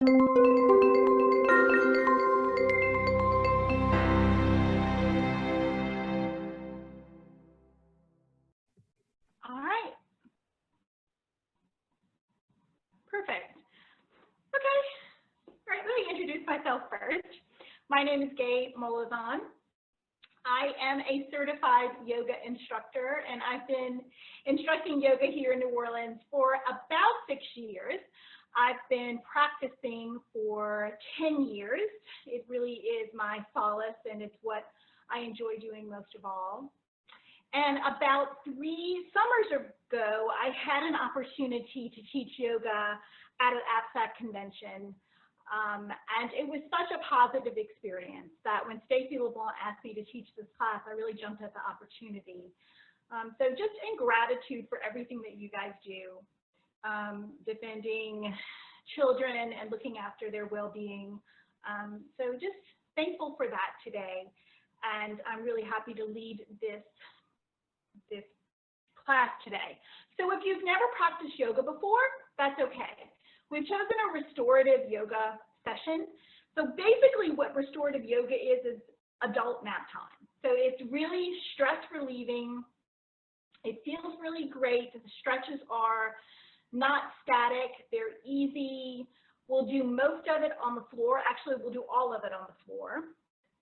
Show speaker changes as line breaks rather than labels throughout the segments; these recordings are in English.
All right. Perfect. Okay. All right, let me introduce myself first. My name is Gaye Molaison. I am a certified yoga instructor, and I've been instructing yoga here in New Orleans for about 6 years. I've been practicing for 10 years. It really is my solace, and it's what I enjoy doing most of all. And about 3 summers ago, I had an opportunity to teach yoga at an APSAC convention. And it was such a positive experience that when Stacy LeBlanc asked me to teach this class, I really jumped at the opportunity. So just in gratitude for everything that you guys do, defending children and looking after their well-being. So just thankful for that today. And I'm really happy to lead this class today. So if you've never practiced yoga before, that's okay. We've chosen a restorative yoga session. So basically what restorative yoga is adult nap time. So it's really stress relieving. It feels really great. The stretches are not static. They're easy. We'll do most of it on the floor. Actually, we'll do all of it on the floor.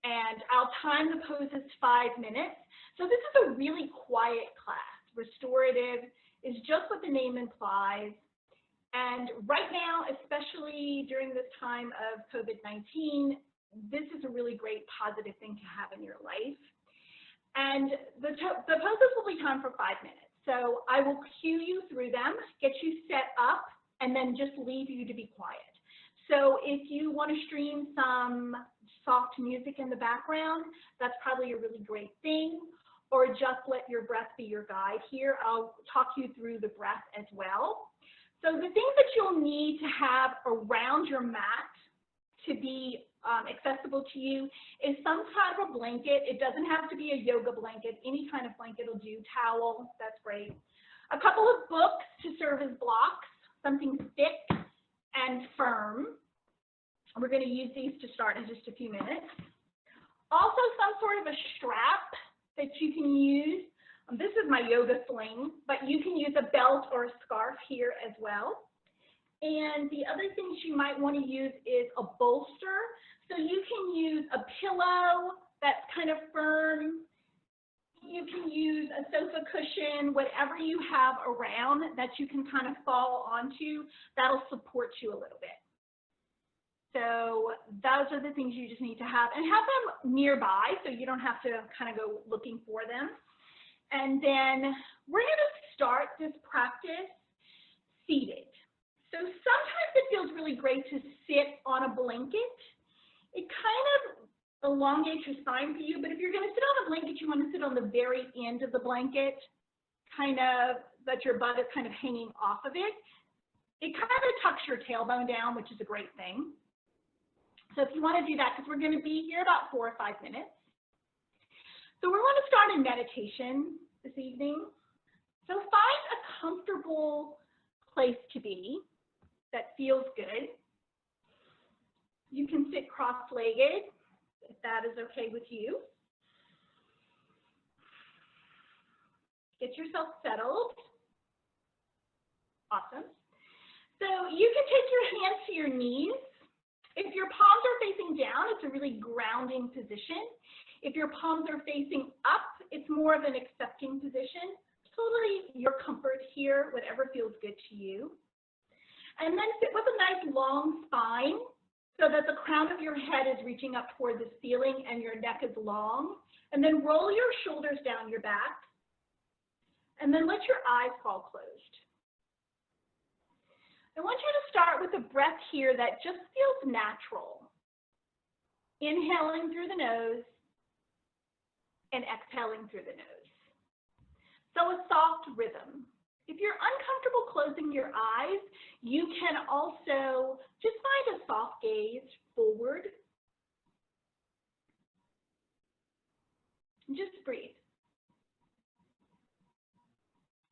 And I'll time the poses 5 minutes. So this is a really quiet class. Restorative is just what the name implies. And right now, especially during this time of COVID-19, this is a really great positive thing to have in your life. And the poses will be timed for 5 minutes. So I will cue you through them, get you set up, and then just leave you to be quiet. So if you want to stream some soft music in the background, that's probably a really great thing. Or just let your breath be your guide here. I'll talk you through the breath as well. So the things that you'll need to have around your mat to be accessible to you is some kind of a blanket. It doesn't have to be a yoga blanket. Any kind of blanket will do. Towel, that's great. A couple of books to serve as blocks, something thick and firm. We're going to use these to start in just a few minutes. Also some sort of a strap that you can use. This is my yoga sling, but you can use a belt or a scarf here as well. And the other things you might want to use is a bolster. So you can use a pillow that's kind of firm. You can use a sofa cushion, whatever you have around that you can kind of fall onto, that'll support you a little bit. So those are the things you just need to have, and have them nearby so you don't have to kind of go looking for them. And then we're going to start this practice seated. So sometimes it feels really great to sit on a blanket. It kind of elongates your spine for you, but if you're going to sit on a blanket, you want to sit on the very end of the blanket, kind of that your butt is kind of hanging off of it. It kind of tucks your tailbone down, which is a great thing. So if you want to do that, because we're going to be here about 4 or 5 minutes. So we're going to start in meditation this evening. So find a comfortable place to be that feels good. You can sit cross-legged if that is okay with you. Get yourself settled. Awesome. So you can take your hands to your knees. If your palms are facing down, it's a really grounding position. If your palms are facing up, it's more of an accepting position. Totally your comfort here, whatever feels good to you. And then sit with a nice long spine so that the crown of your head is reaching up toward the ceiling and your neck is long. And then roll your shoulders down your back. And then let your eyes fall closed. I want you to start with a breath here that just feels natural. Inhaling through the nose and exhaling through the nose. So a soft rhythm. If you're uncomfortable closing your eyes, you can also just find a soft gaze forward. And just breathe.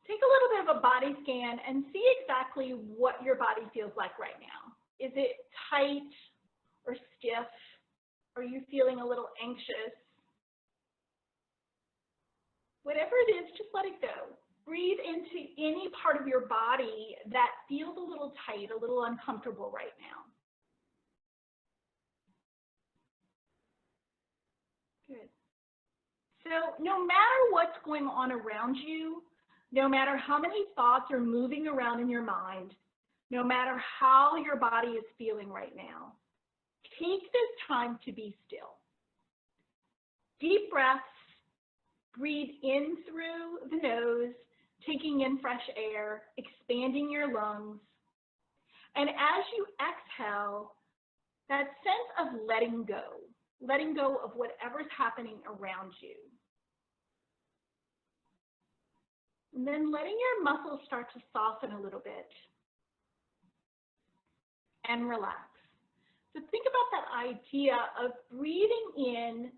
Take a little bit of a body scan and see exactly what your body feels like right now. Is it tight or stiff? Are you feeling a little anxious? Whatever it is, just let it go. Breathe into any part of your body that feels a little tight, a little uncomfortable right now. Good. So no matter what's going on around you, no matter how many thoughts are moving around in your mind, no matter how your body is feeling right now, take this time to be still. Deep breaths, breathe in through the nose, taking in fresh air, expanding your lungs. And as you exhale, that sense of letting go of whatever's happening around you. And then letting your muscles start to soften a little bit and relax. So think about that idea of breathing in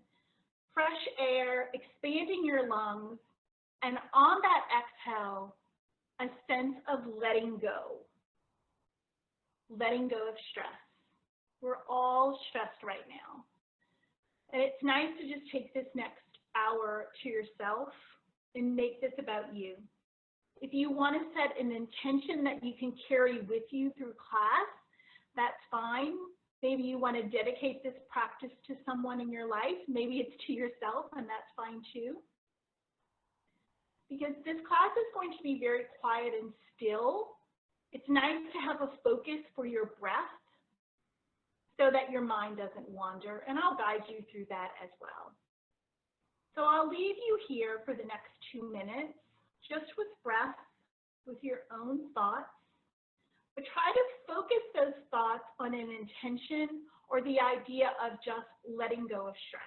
fresh air, expanding your lungs, and on that exhale, a sense of letting go of stress. We're all stressed right now. And it's nice to just take this next hour to yourself and make this about you. If you want to set an intention that you can carry with you through class, that's fine. Maybe you want to dedicate this practice to someone in your life. Maybe it's to yourself, and that's fine too. Because this class is going to be very quiet and still. It's nice to have a focus for your breath so that your mind doesn't wander, and I'll guide you through that as well. So I'll leave you here for the next 2 minutes, just with breath, with your own thoughts. But try to focus those thoughts on an intention or the idea of just letting go of stress.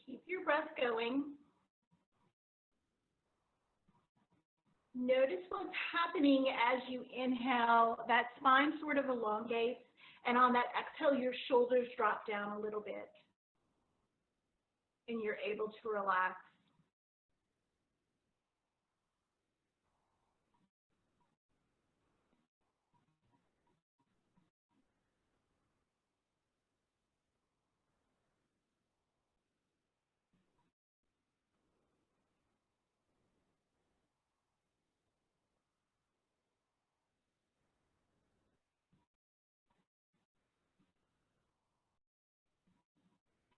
Keep your breath going. Notice what's happening as you inhale. That spine sort of elongates, and on that exhale, your shoulders drop down a little bit, and you're able to relax.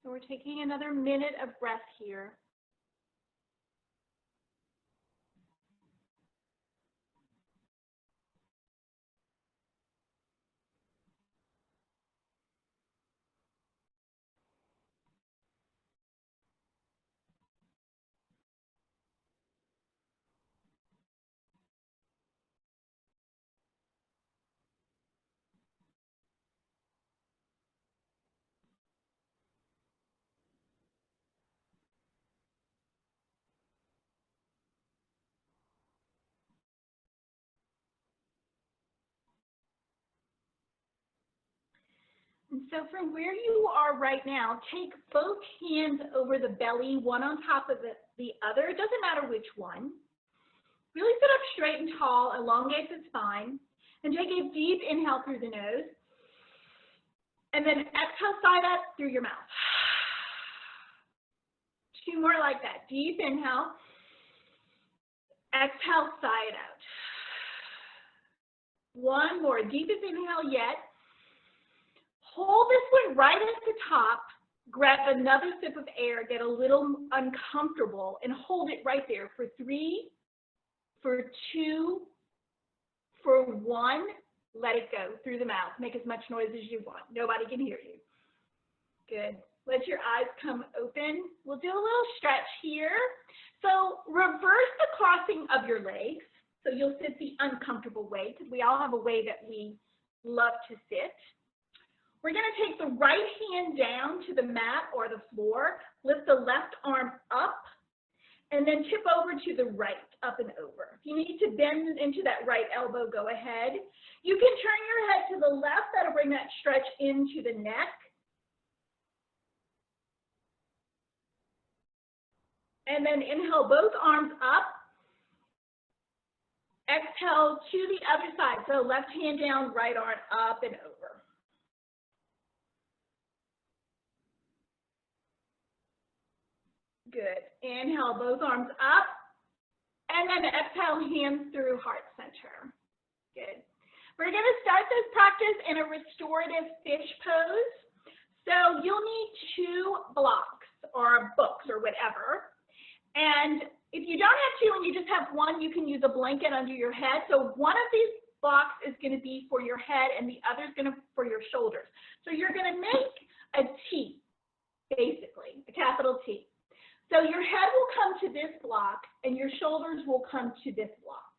So we're taking another minute of breath here. And so from where you are right now, take both hands over the belly, one on top of the other. It doesn't matter which one. Really sit up straight and tall, elongate the spine, and take a deep inhale through the nose. And then exhale side up through your mouth. 2 more like that. Deep inhale. Exhale side out. 1 more. Deepest inhale yet. Hold this one right at the top, grab another sip of air, get a little uncomfortable, and hold it right there for 3, for 2, for 1, Let it go through the mouth. Make as much noise as you want. Nobody can hear you. Good. Let your eyes come open. We'll do a little stretch here. So reverse the crossing of your legs. So you'll sit the uncomfortable way, because we all have a way that we love to sit. We're going to take the right hand down to the mat or the floor, lift the left arm up, and then tip over to the right, up and over. If you need to bend into that right elbow, go ahead. You can turn your head to the left. That'll bring that stretch into the neck. And then inhale both arms up. Exhale to the other side. So left hand down, right arm up and over. Good. Inhale both arms up. And then exhale, hands through heart center. Good. We're going to start this practice in a restorative fish pose. So you'll need 2 blocks or books or whatever. And if you don't have 2 and you just have 1, you can use a blanket under your head. So one of these blocks is going to be for your head and the other is going to be for your shoulders. So you're going to make a T, basically, a capital T. So your head will come to this block and your shoulders will come to this block.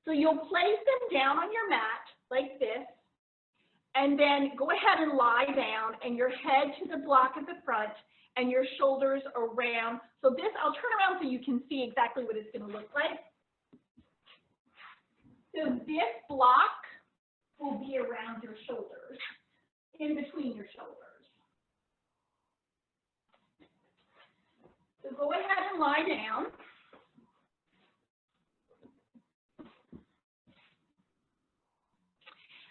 So you'll place them down on your mat like this, and then go ahead and lie down and your head to the block at the front and your shoulders around. So this, I'll turn around so you can see exactly what it's going to look like. So this block will be around your shoulders, in between your shoulders. So go ahead and lie down.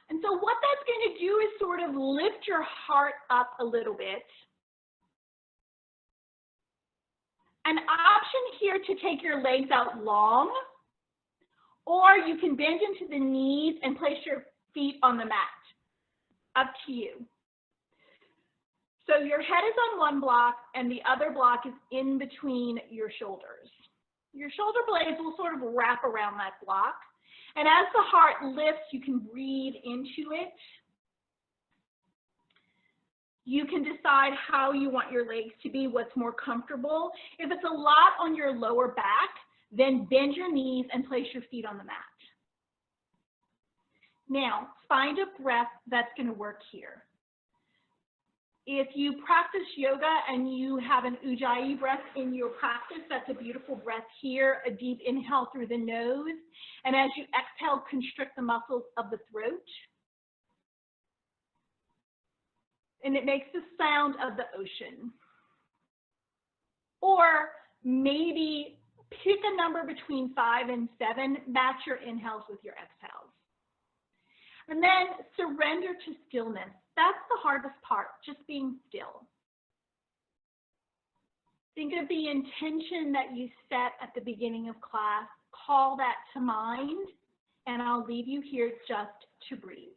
And so what that's going to do is sort of lift your heart up a little bit. An option here to take your legs out long, or you can bend into the knees and place your feet on the mat. Up to you. So your head is on one block and the other block is in between your shoulders. Your shoulder blades will sort of wrap around that block. And as the heart lifts, you can breathe into it. You can decide how you want your legs to be, what's more comfortable. If it's a lot on your lower back, then bend your knees and place your feet on the mat. Now, find a breath that's going to work here. If you practice yoga and you have an Ujjayi breath in your practice, that's a beautiful breath here, a deep inhale through the nose. And as you exhale, constrict the muscles of the throat. And it makes the sound of the ocean. Or maybe pick a number between 5 and 7, match your inhales with your exhales. And then surrender to stillness. That's the hardest part, just being still. Think of the intention that you set at the beginning of class. Call that to mind, and I'll leave you here just to breathe.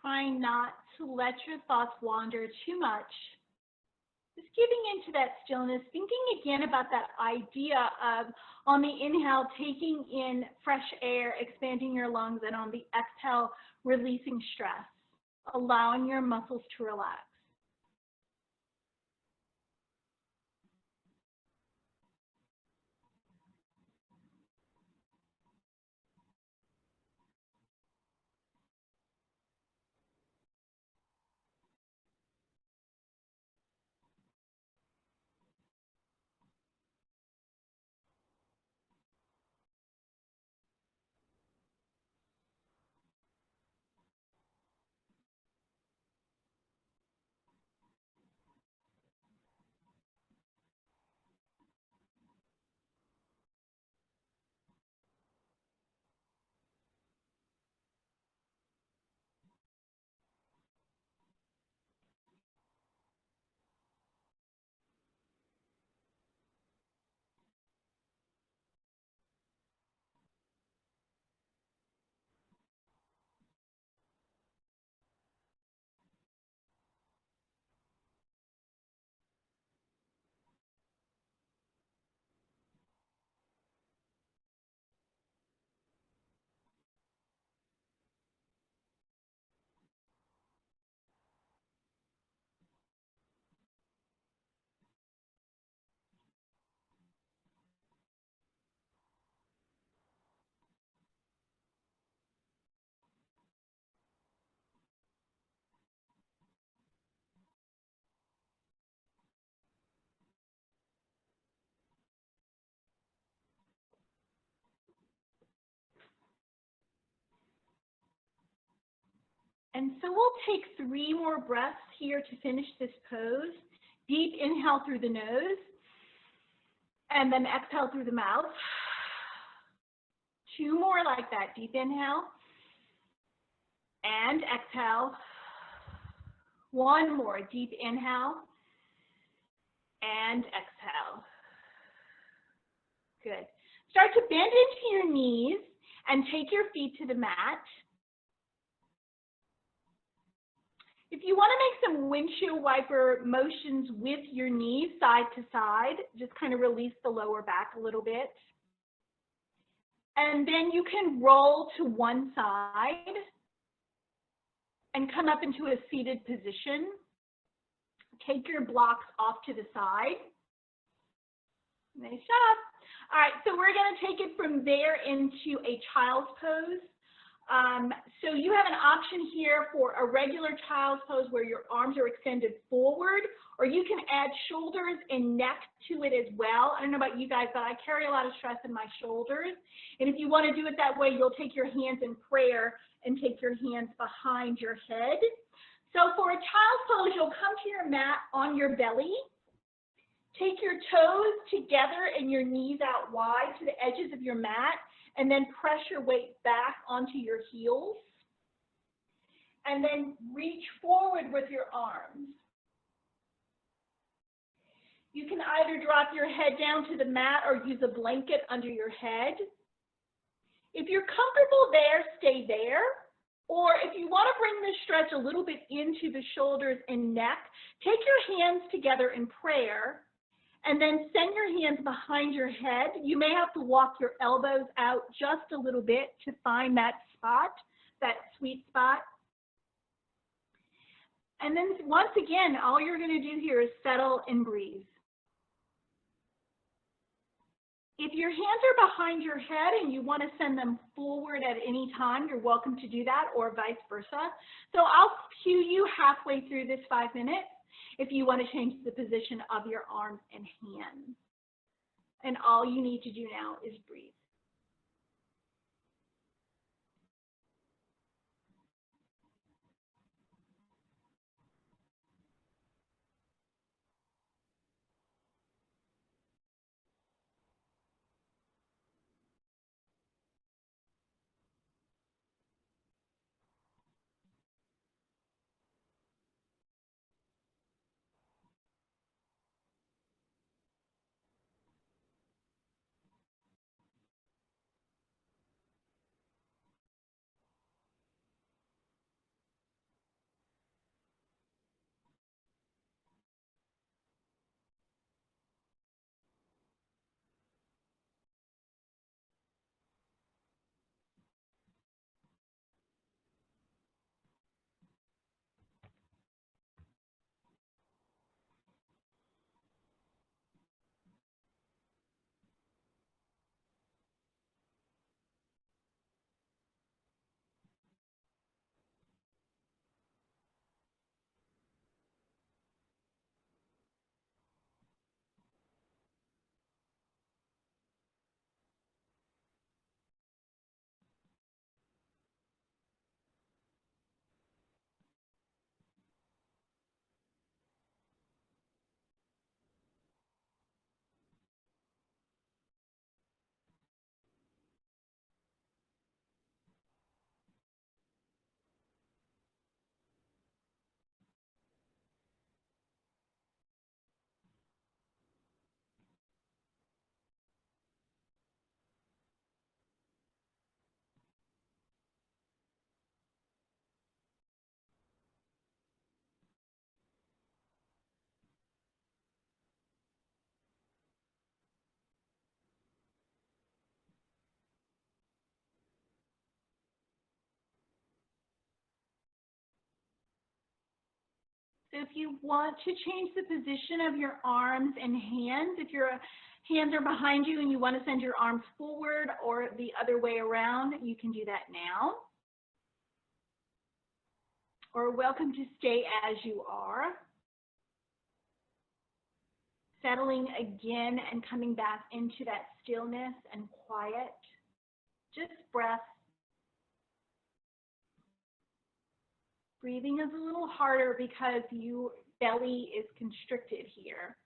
trying not to let your thoughts wander too much. Just giving into that stillness, thinking again about that idea of, on the inhale, taking in fresh air, expanding your lungs, and on the exhale, releasing stress, allowing your muscles to relax. And so we'll take 3 more breaths here to finish this pose. Deep inhale through the nose, and then exhale through the mouth. 2 more like that. Deep inhale, and exhale. 1 more. Deep inhale, and exhale. Good. Start to bend into your knees and take your feet to the mat. If you want to make some windshield wiper motions with your knees side to side, just kind of release the lower back a little bit. And then you can roll to one side and come up into a seated position. Take your blocks off to the side. Nice job. All right, so we're going to take it from there into a child's pose. So you have an option here for a regular child's pose where your arms are extended forward, or you can add shoulders and neck to it as well. I don't know about you guys, but I carry a lot of stress in my shoulders. And if you want to do it that way, you'll take your hands in prayer and take your hands behind your head. So for a child's pose, you'll come to your mat on your belly. Take your toes together and your knees out wide to the edges of your mat, and then press your weight back onto your heels. And then reach forward with your arms. You can either drop your head down to the mat or use a blanket under your head. If you're comfortable there, stay there. Or if you want to bring this stretch a little bit into the shoulders and neck, take your hands together in prayer and then send your hands behind your head. You may have to walk your elbows out just a little bit to find that spot, that sweet spot. And then once again, all you're going to do here is settle and breathe. If your hands are behind your head and you want to send them forward at any time, you're welcome to do that, or vice versa. So I'll cue you halfway through this 5 minutes if you want to change the position of your arms and hands. And all you need to do now is breathe. So if you want to change the position of your arms and hands, if your hands are behind you and you want to send your arms forward or the other way around, you can do that now. Or welcome to stay as you are. Settling again and coming back into that stillness and quiet. Just breath. Breathing is a little harder because your belly is constricted here.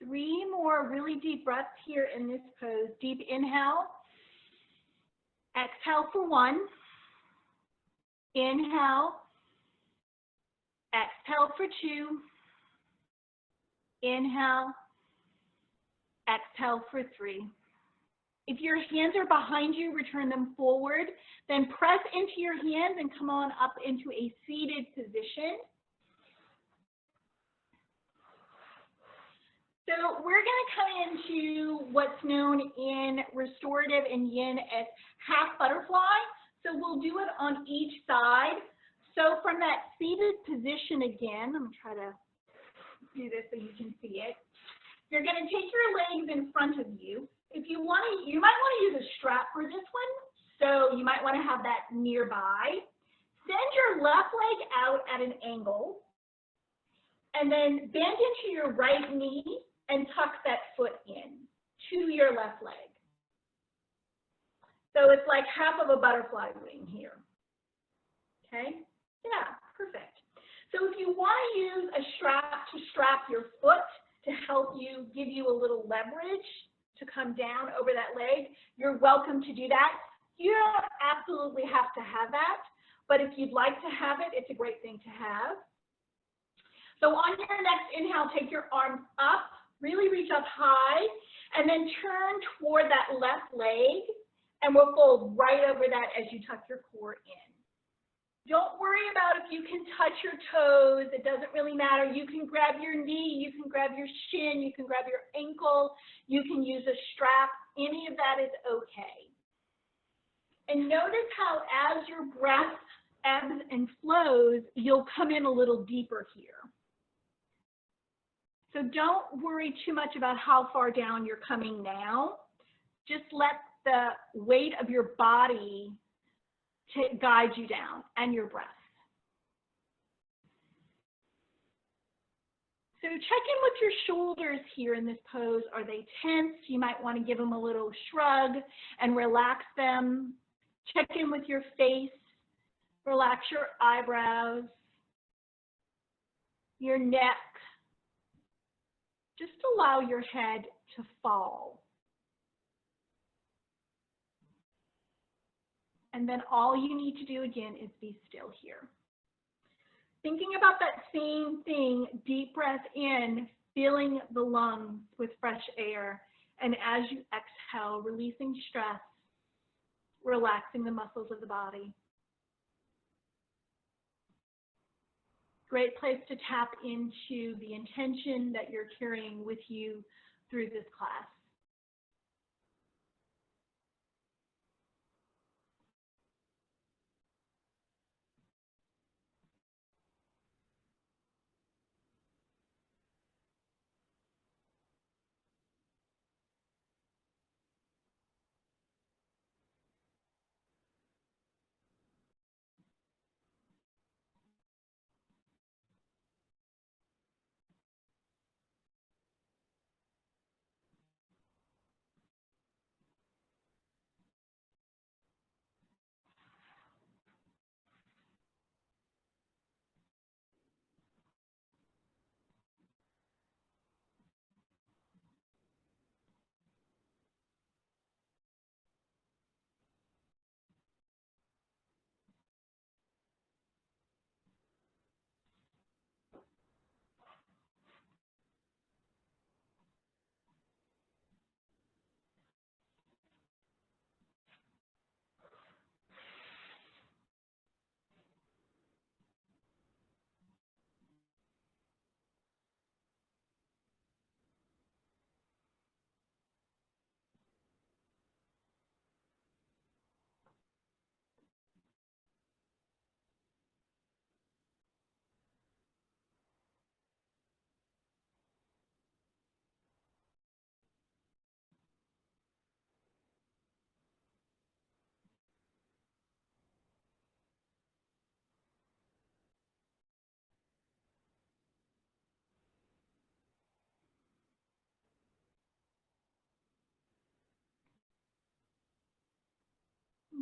Three more really deep breaths here in this pose. Deep inhale. Exhale for 1. Inhale. Exhale for 2. Inhale. Exhale for 3. If your hands are behind you, return them forward. Then press into your hands and come on up into a seated position. So we're going to come into what's known in restorative and yin as half butterfly. So we'll do it on each side. So from that seated position again, I'm going to try to do this so you can see it. You're going to take your legs in front of you. If you want to, you might want to use a strap for this one. So you might want to have that nearby. Send your left leg out at an angle. And then bend into your right knee and tuck that foot in to your left leg. So it's like half of a butterfly wing here. Okay? Yeah, perfect. So if you want to use a strap to strap your foot to help you, give you a little leverage to come down over that leg, you're welcome to do that. You don't absolutely have to have that, but if you'd like to have it, it's a great thing to have. So on your next inhale, take your arms up. Really reach up high, and then turn toward that left leg, and we'll fold right over that as you tuck your core in. Don't worry about if you can touch your toes. It doesn't really matter. You can grab your knee, you can grab your shin, you can grab your ankle, you can use a strap. Any of that is okay. And notice how as your breath ebbs and flows, you'll come in a little deeper here. So don't worry too much about how far down you're coming now. Just let the weight of your body guide you down and your breath. So check in with your shoulders here in this pose. Are they tense? You might want to give them a little shrug and relax them. Check in with your face. Relax your eyebrows, your neck. Just allow your head to fall. And then all you need to do again is be still here. Thinking about that same thing, deep breath in, filling the lungs with fresh air. And as you exhale, releasing stress, relaxing the muscles of the body. Great place to tap into the intention that you're carrying with you through this class.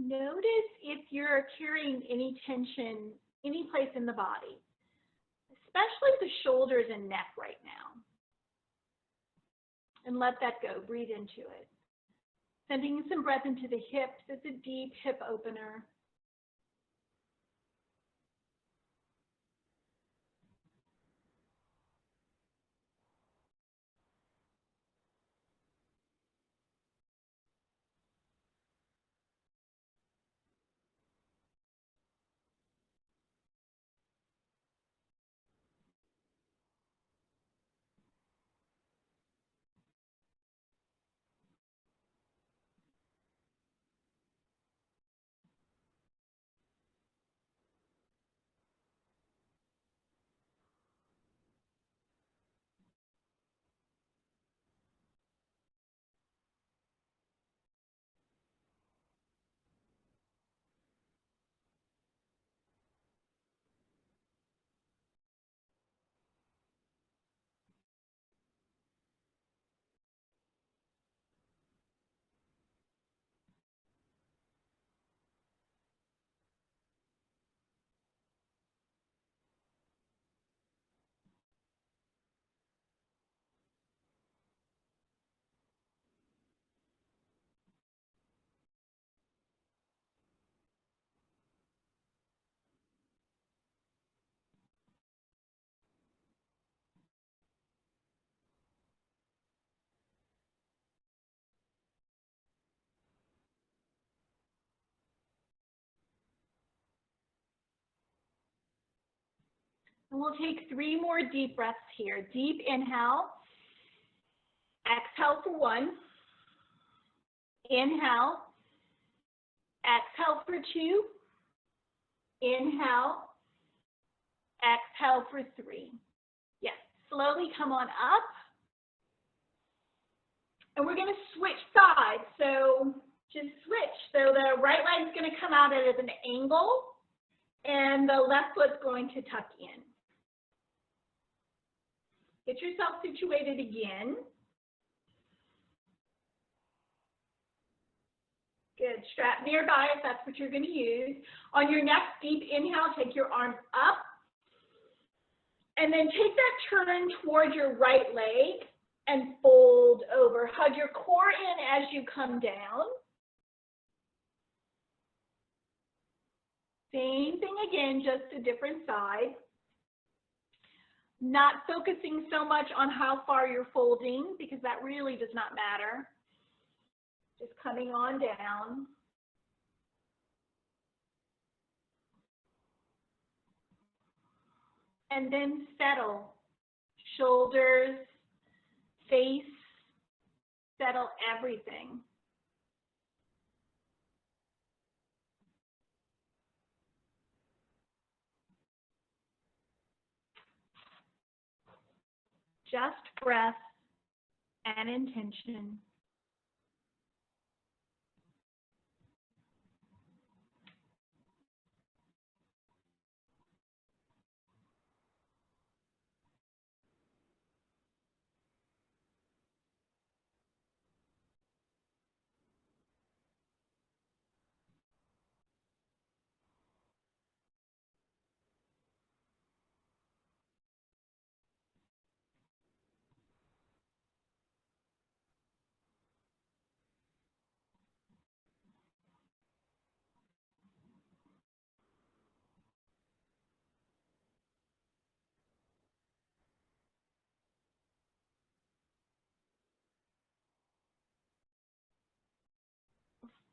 Notice if you're carrying any tension, any place in the body, especially the shoulders and neck right now. And let that go. Breathe into it. Sending some breath into the hips. It's a deep hip opener. And we'll take 3 more deep breaths here. Deep inhale. Exhale for 1. Inhale. Exhale for 2. Inhale. Exhale for 3. Yes, slowly come on up. And we're going to switch sides. So just switch. So the right leg is going to come out at an angle, and the left foot's going to tuck in. Get yourself situated again. Good. Strap nearby if that's what you're going to use. On your next deep inhale, take your arms up. And then take that turn towards your right leg and fold over. Hug your core in as you come down. Same thing again, just a different side. Not focusing so much on how far you're folding because that really does not matter. Just coming on down. And then settle. Shoulders, face, settle everything. Just breath and intention.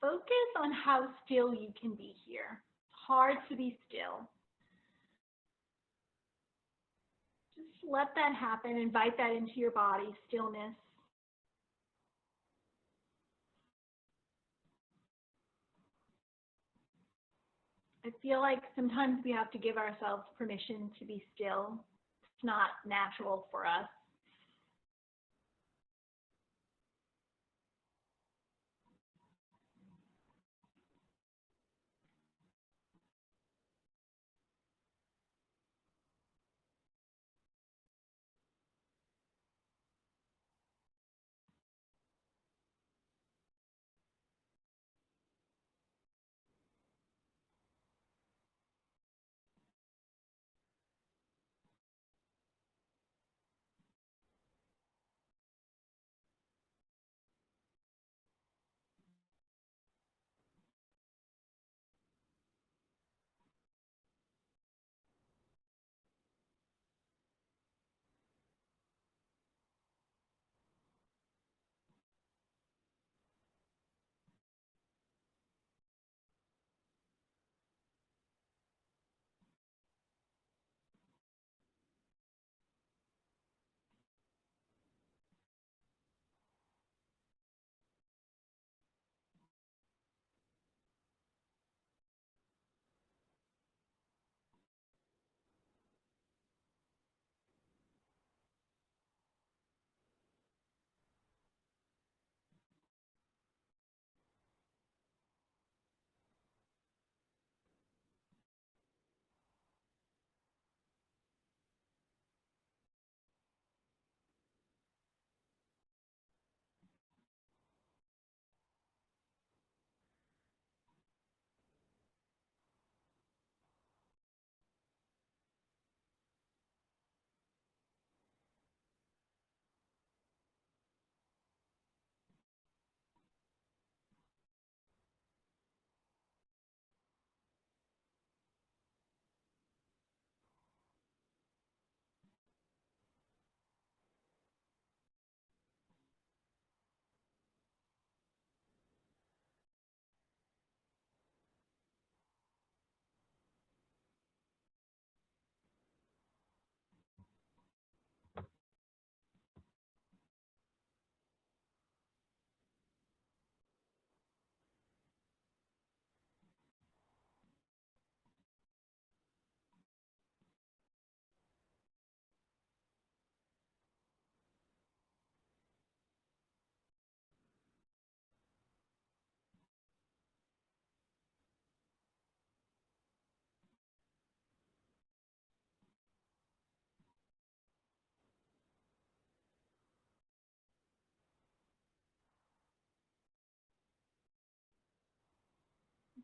Focus on how still you can be here. It's hard to be still. Just let that happen. Invite that into your body, stillness. I feel like sometimes we have to give ourselves permission to be still. It's not natural for us.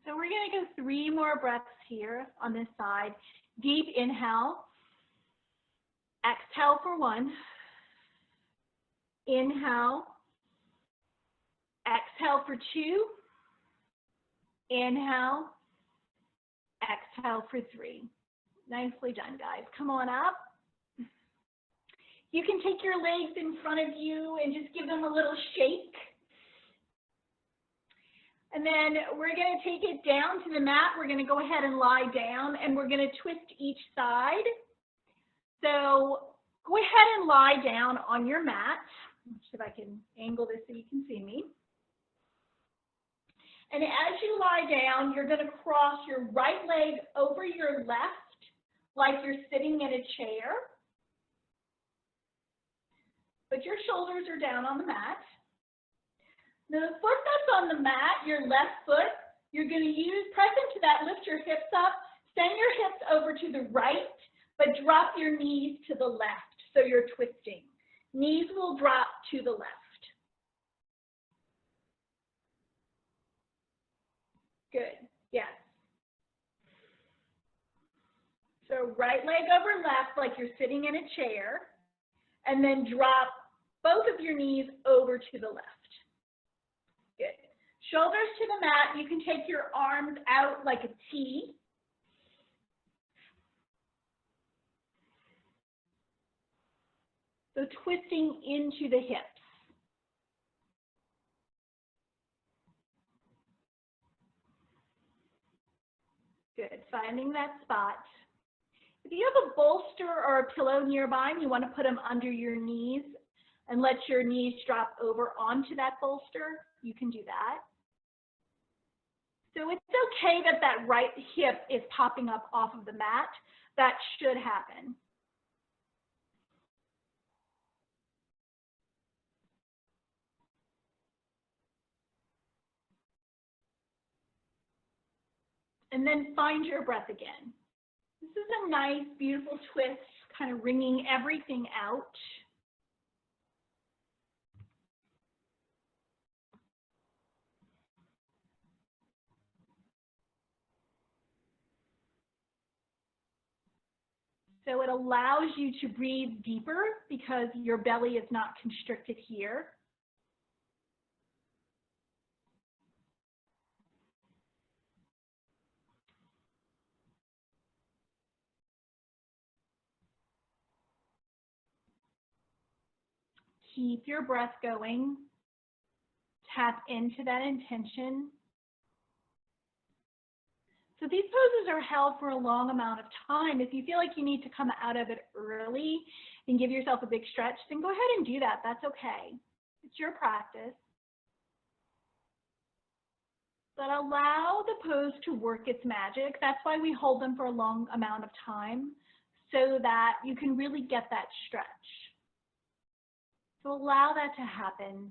So we're going to go 3 more breaths here on this side. Deep inhale. Exhale for 1. Inhale. Exhale for 2. Inhale. Exhale for 3. Nicely done, guys. Come on up. You can take your legs in front of you and just give them a little shake. And then we're going to take it down to the mat. We're going to go ahead and lie down, and we're going to twist each side. So go ahead and lie down on your mat. Let's see if I can angle this so you can see me. And as you lie down, you're going to cross your right leg over your left, like you're sitting in a chair. But your shoulders are down on the mat. Now the foot that's on the mat, your left foot, you're going to press into that, lift your hips up, send your hips over to the right, but drop your knees to the left, so you're twisting. Knees will drop to the left. Good, yes. So right leg over left like you're sitting in a chair, and then drop both of your knees over to the left. Good. Shoulders to the mat. You can take your arms out like a T. So twisting into the hips. Good. Finding that spot. If you have a bolster or a pillow nearby and you want to put them under your knees and let your knees drop over onto that bolster, you can do that. So it's okay that that right hip is popping up off of the mat. That should happen. And then find your breath again. This is a nice, beautiful twist, kind of wringing everything out. So it allows you to breathe deeper because your belly is not constricted here. Keep your breath going. Tap into that intention. So these poses are held for a long amount of time. If you feel like you need to come out of it early and give yourself a big stretch, then go ahead and do that. That's okay. It's your practice. But allow the pose to work its magic. That's why we hold them for a long amount of time, so that you can really get that stretch. So allow that to happen.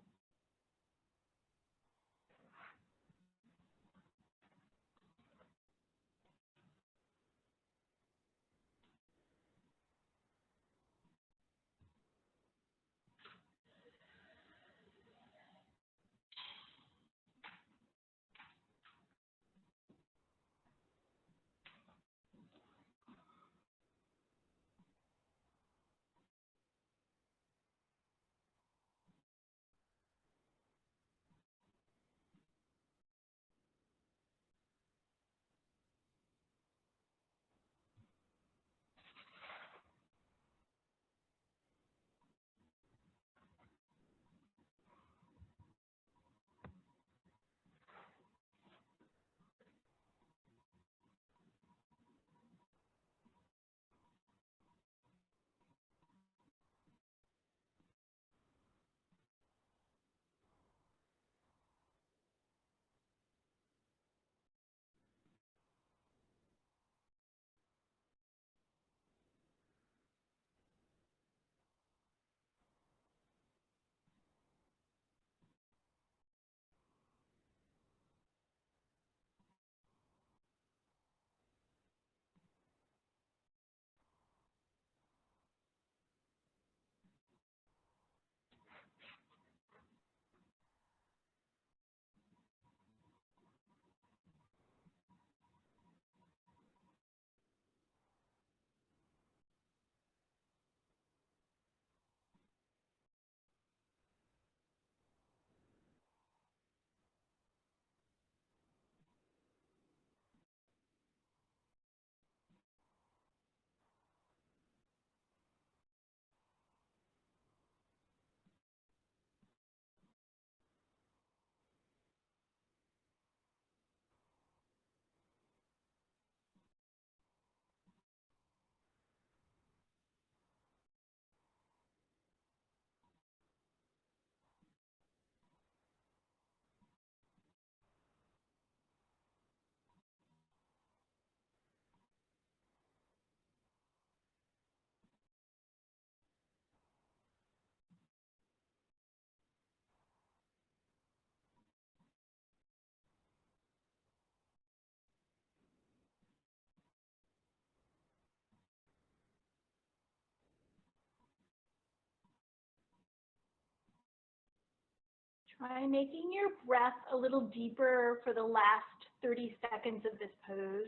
Try making your breath a little deeper for the last 30 seconds of this pose.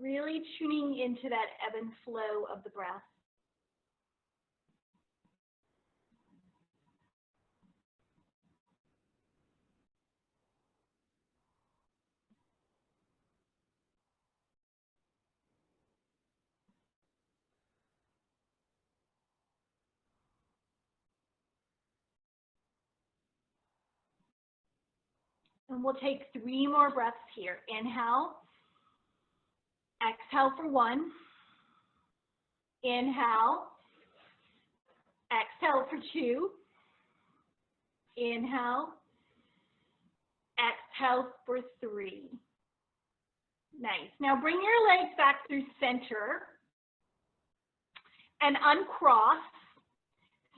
Really tuning into that ebb and flow of the breath. And we'll take 3 more breaths here. Inhale. Exhale for 1. Inhale. Exhale for 2. Inhale. Exhale for 3. Nice. Now bring your legs back through center and uncross.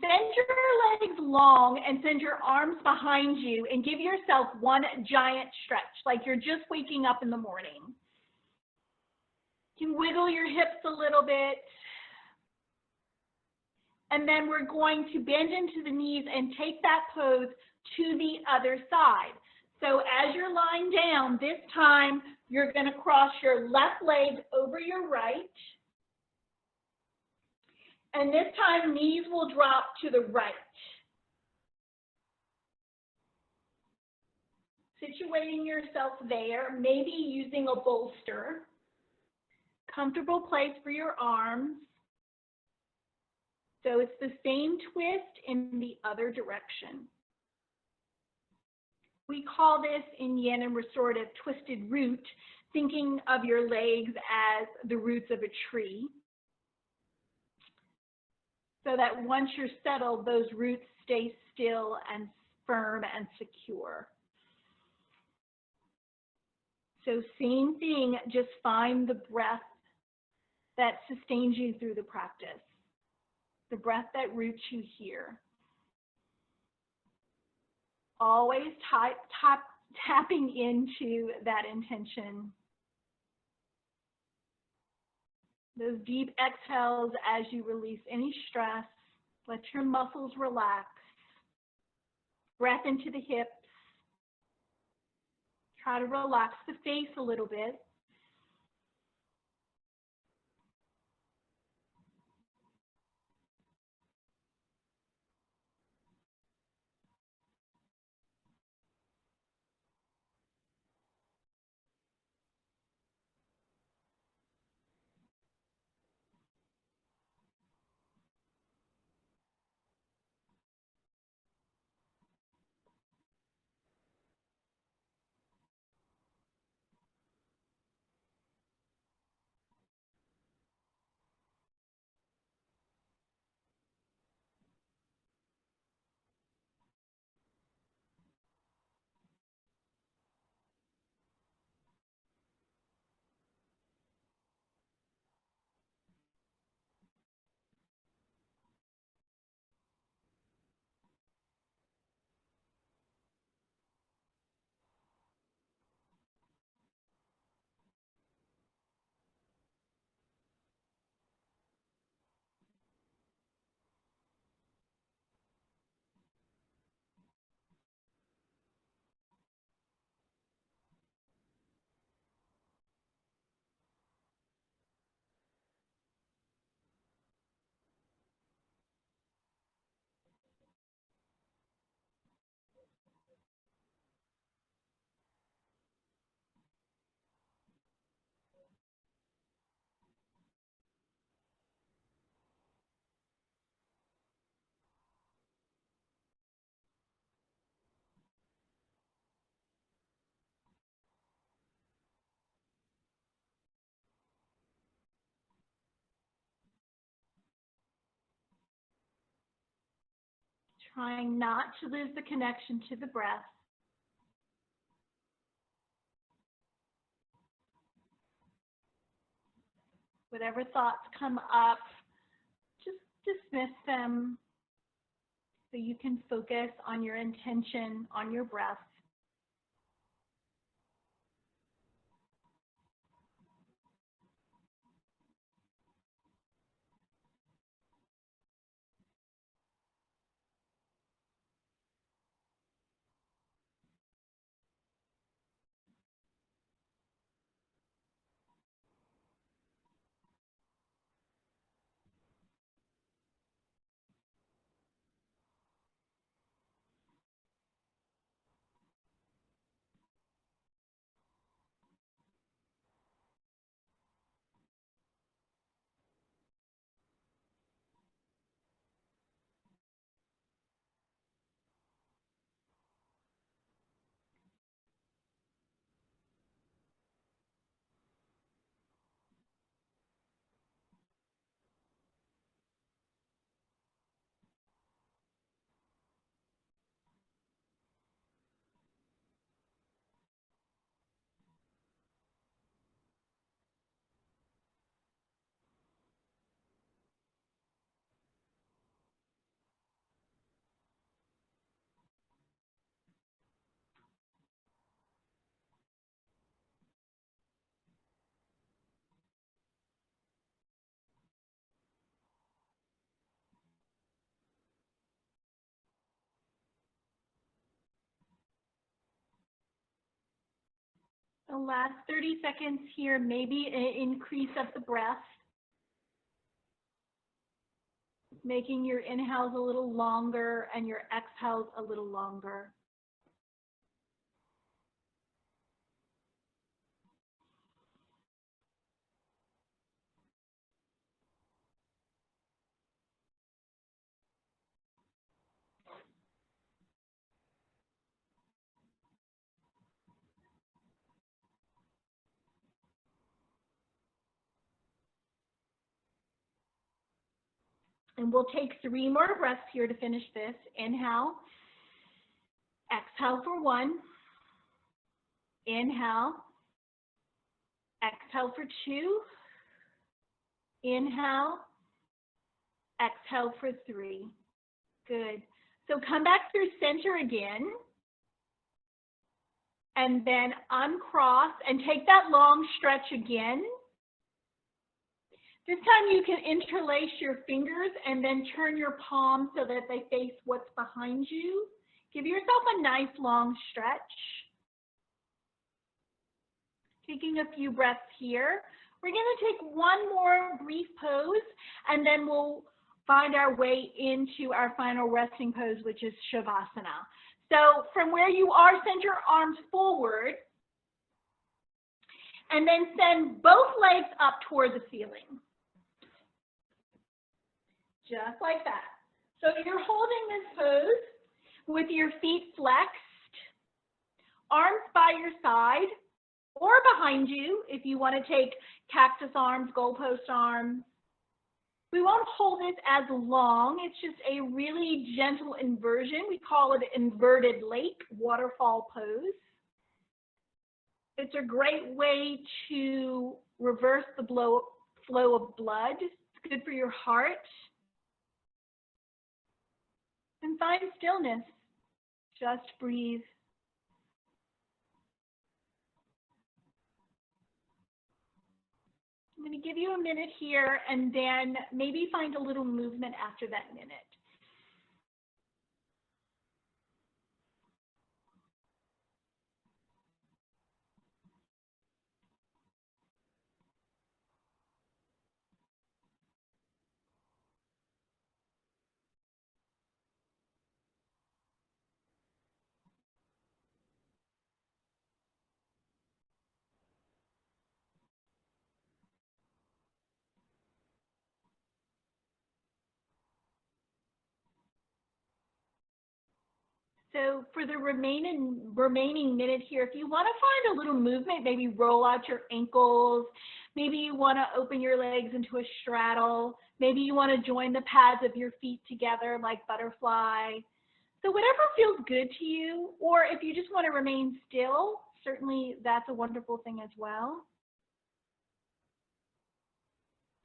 Send your legs long and send your arms behind you and give yourself one giant stretch, like you're just waking up in the morning. You can wiggle your hips a little bit. And then we're going to bend into the knees and take that pose to the other side. So as you're lying down, this time you're going to cross your left leg over your right. And this time, knees will drop to the right. Situating yourself there, maybe using a bolster. Comfortable place for your arms. So it's the same twist in the other direction. We call this in Yin and Restorative twisted root, thinking of your legs as the roots of a tree. So that once you're settled, those roots stay still and firm and secure. So same thing, just find the breath that sustains you through the practice, the breath that roots you here. Always tapping into that intention. Those deep exhales as you release any stress. Let your muscles relax. Breath into the hips. Try to relax the face a little bit. Trying not to lose the connection to the breath. Whatever thoughts come up, just dismiss them so you can focus on your intention, on your breath. The last 30 seconds here, maybe an increase of the breath. Making your inhales a little longer and your exhales a little longer. And we'll take 3 more breaths here to finish this. Inhale. Exhale for 1. Inhale. Exhale for 2. Inhale. Exhale for 3. Good. So come back through center again. And then uncross and take that long stretch again. This time you can interlace your fingers and then turn your palms so that they face what's behind you. Give yourself a nice long stretch. Taking a few breaths here. We're going to take one more brief pose and then we'll find our way into our final resting pose, which is Shavasana. So from where you are, send your arms forward and then send both legs up toward the ceiling. Just like that. So you're holding this pose with your feet flexed, arms by your side or behind you if you want to take cactus arms, goalpost arms. We won't hold this as long. It's just a really gentle inversion. We call it inverted lake waterfall pose. It's a great way to reverse the flow of blood. It's good for your heart. And find stillness. Just breathe. I'm going to give you a minute here and then maybe find a little movement after that minute. So for the remaining minute here, if you want to find a little movement, maybe roll out your ankles, maybe you want to open your legs into a straddle, maybe you want to join the pads of your feet together like butterfly. So whatever feels good to you, or if you just want to remain still, certainly that's a wonderful thing as well.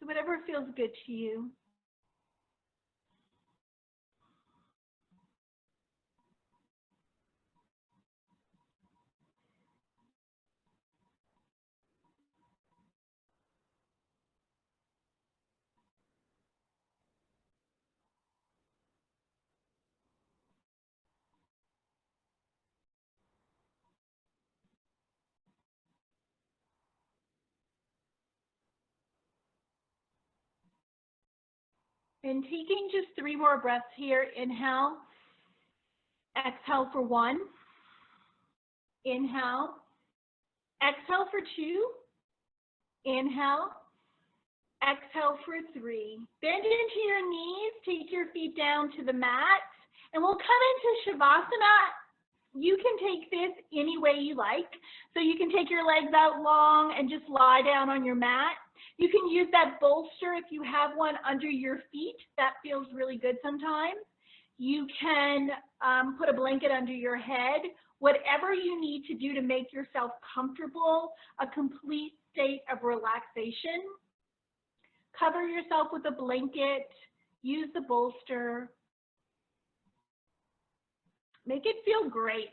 So whatever feels good to you. And taking just 3 more breaths here. Inhale, exhale for 1. Inhale, exhale for 2. Inhale, exhale for 3. Bend into your knees, take your feet down to the mat, and we'll come into Shavasana. You can take this any way you like. So you can take your legs out long and just lie down on your mat. You can use that bolster if you have one under your feet. That feels really good sometimes. You can put a blanket under your head. Whatever you need to do to make yourself comfortable, a complete state of relaxation. Cover yourself with a blanket. Use the bolster. Make it feel great.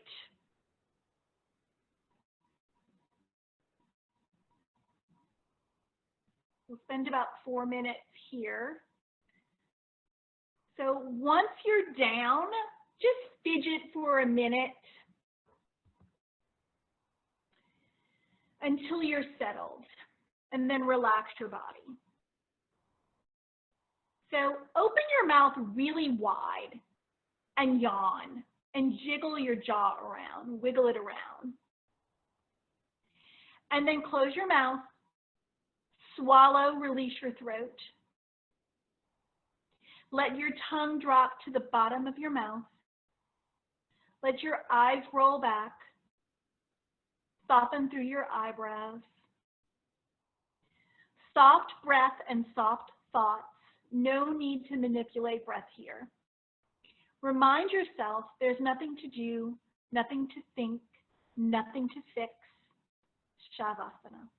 We'll spend about 4 minutes here. So once you're down, just fidget for a minute. until you're settled, and then relax your body. So open your mouth really wide and yawn and jiggle your jaw around, wiggle it around. And then close your mouth, swallow, release your throat. Let your tongue drop to the bottom of your mouth. Let your eyes roll back. Soften through your eyebrows. Soft breath and soft thoughts. No need to manipulate breath here. Remind yourself there's nothing to do, nothing to think, nothing to fix. Shavasana.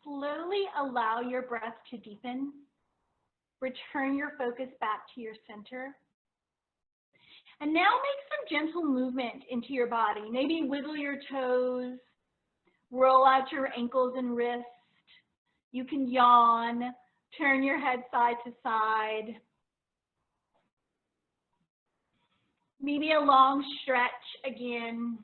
Slowly allow your breath to deepen. Return your focus back to your center. And now make some gentle movement into your body. Maybe wiggle your toes, roll out your ankles and wrists. You can yawn, turn your head side to side. Maybe a long stretch again.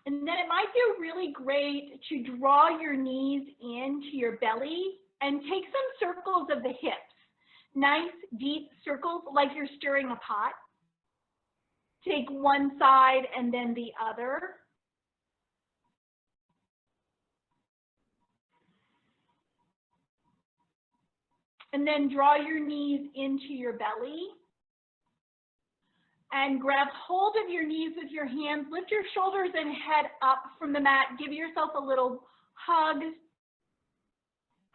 And then it might feel really great to draw your knees into your belly and take some circles of the hips. Nice deep circles like you're stirring a pot. Take one side and then the other. And then draw your knees into your belly. And grab hold of your knees with your hands. Lift your shoulders and head up from the mat. Give yourself a little hug.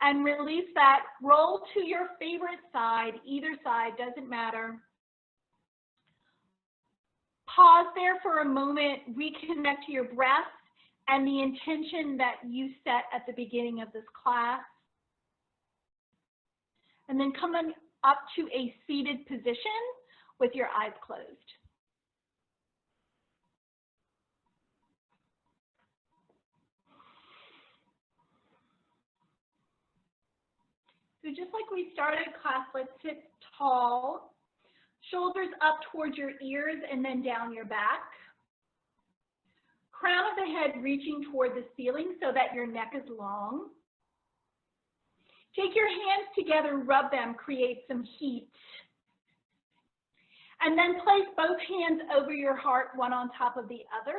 And release that. Roll to your favorite side. Either side, doesn't matter. Pause there for a moment. Reconnect to your breath and the intention that you set at the beginning of this class. And then come on up to a seated position with your eyes closed. So just like we started class, let's sit tall. Shoulders up towards your ears and then down your back. Crown of the head reaching toward the ceiling so that your neck is long. Take your hands together, rub them, create some heat. And then place both hands over your heart, one on top of the other.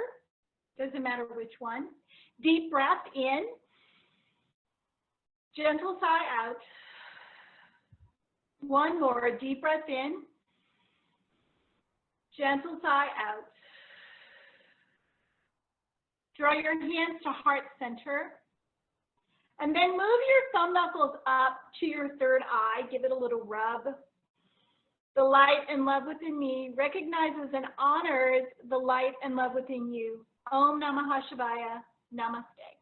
Doesn't matter which one. Deep breath in. Gentle sigh out. One more. Deep breath in. Gentle sigh out. Draw your hands to heart center. And then move your thumb knuckles up to your third eye. Give it a little rub. The light and love within me recognizes and honors the light and love within you. Om Namah Shivaya. Namaste.